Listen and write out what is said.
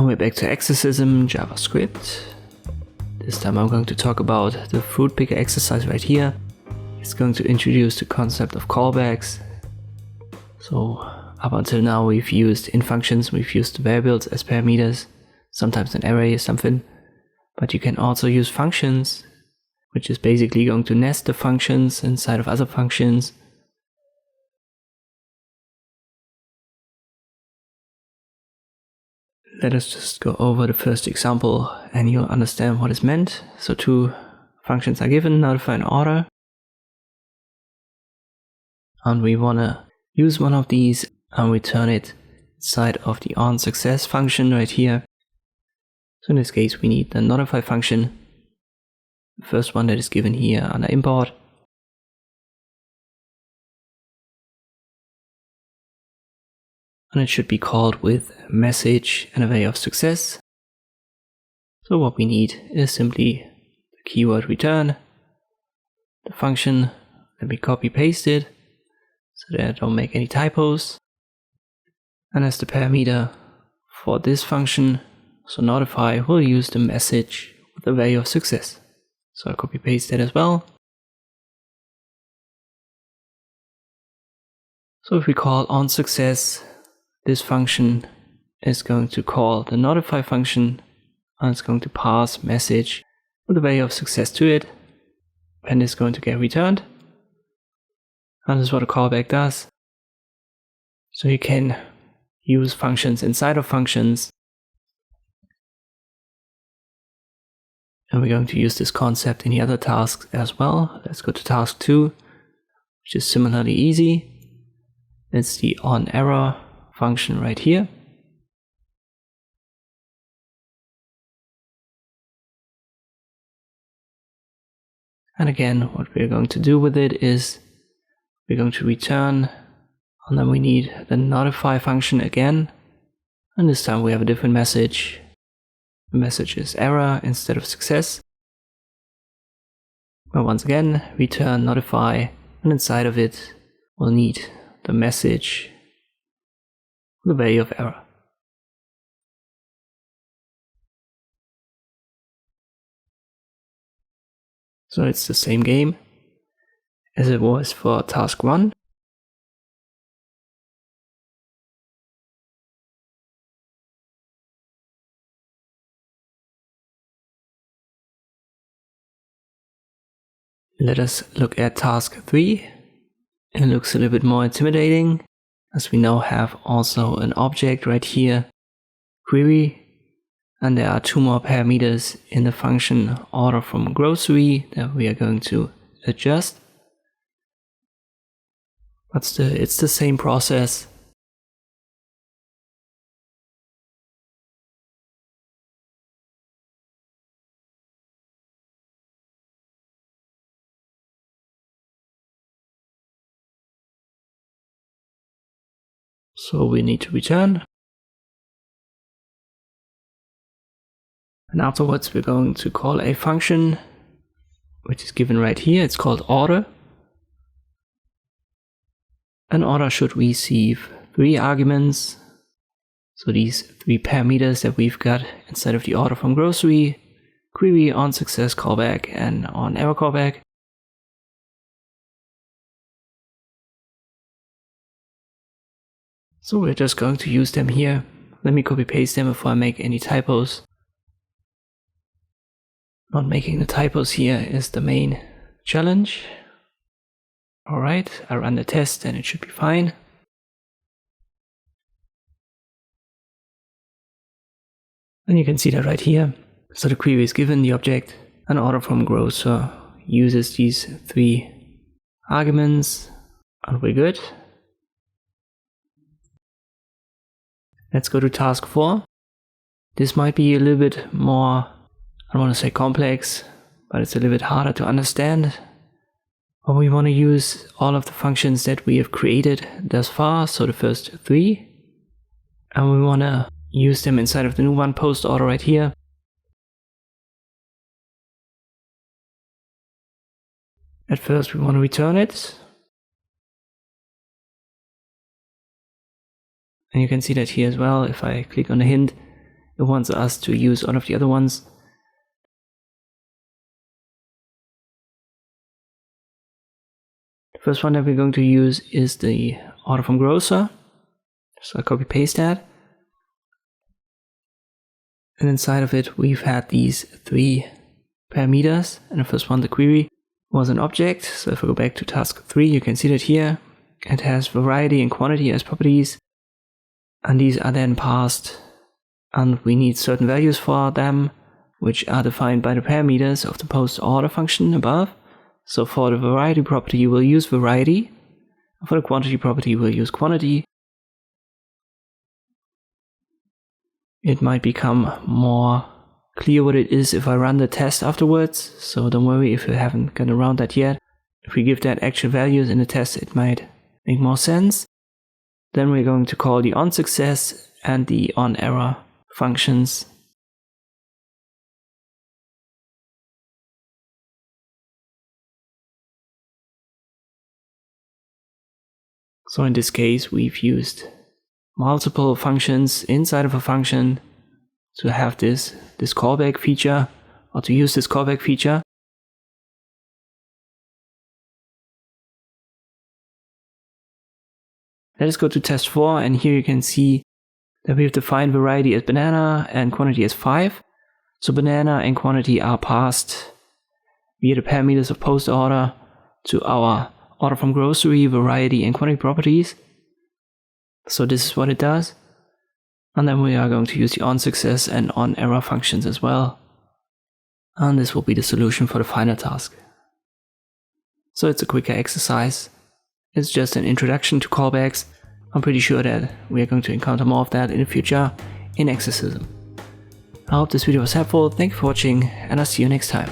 Now we're back to Exercism JavaScript. This time I'm going to talk about the fruit picker exercise right here. It's going to introduce the concept of callbacks. So up until now we've used in functions, we've used variables as parameters, sometimes an array or something. But you can also use functions, which is basically going to nest the functions inside of other functions. Let us just go over the first example and you'll understand what is meant. So two functions are given, notify and order. And we want to use one of these and return it inside of the onSuccess function right here. So in this case we need the notify function, the first one that is given here under import. And it should be called with message and a value of success. So what we need is simply the keyword return, the function. Let me copy paste it so that I don't make any typos. And as the parameter for this function, so notify, we'll use the message with the value of success. So I'll copy paste that as well. So if we call onSuccess, this function is going to call the notify function and it's going to pass message with a value of success to it, and it's going to get returned. And this is what a callback does. So you can use functions inside of functions. And we're going to use this concept in the other tasks as well. Let's go to task 2, which is similarly easy. It's the onError function right here. And again, what we're going to do with it is we're going to return, and then we need the notify function again. And this time we have a different message. The message is error instead of success. But once again, return notify, and inside of it we'll need the message, the value of error. So it's the same game as it was for task 1. Let us look at task 3. It looks a little bit more intimidating, as we now have also an object right here, query, and there are 2 more parameters in the function order from grocery that we are going to adjust. But it's the same process. So we need to return. And afterwards we're going to call a function which is given right here. It's called order. And order should receive 3 arguments. So these 3 parameters that we've got inside of the order from grocery, query, onSuccess callback, and onError callback. So we're just going to use them here. Let me copy paste them before I make any typos. Not making the typos here is the main challenge. Alright, I run the test and it should be fine. And you can see that right here. So the query is given the object, an order from grocer uses these 3 arguments, and we're good. Let's go to task 4. This might be a little bit more, I don't want to say complex, but it's a little bit harder to understand. But we want to use all of the functions that we have created thus far, so the first 3. And we want to use them inside of the new one, post order right here. At first we want to return it. And you can see that here as well, if I click on the hint, it wants us to use all of the other ones. The first one that we're going to use is the order from grocer. So I copy paste that. And inside of it, we've had these 3 parameters. And the first one, the query, was an object. So if I go back to task 3, you can see that here it has variety and quantity as properties. And these are then passed, and we need certain values for them, which are defined by the parameters of the post order function above. So for the variety property, we'll use variety. For the quantity property, we'll use quantity. It might become more clear what it is if I run the test afterwards. So don't worry if you haven't gotten around that yet. If we give that actual values in the test, it might make more sense. Then we're going to call the onSuccess and the onError functions. So in this case, we've used multiple functions inside of a function to have this callback feature, or to use this callback feature. Let us go to test 4, and here you can see that we've defined variety as banana and quantity as 5. So banana and quantity are passed via the parameters of post order to our order from grocery, variety and quantity properties. So this is what it does. And then we are going to use the onSuccess and onError functions as well. And this will be the solution for the final task. So it's a quicker exercise. It's just an introduction to callbacks. I'm pretty sure that we are going to encounter more of that in the future in Exercism. I hope this video was helpful. Thank you for watching, and I'll see you next time.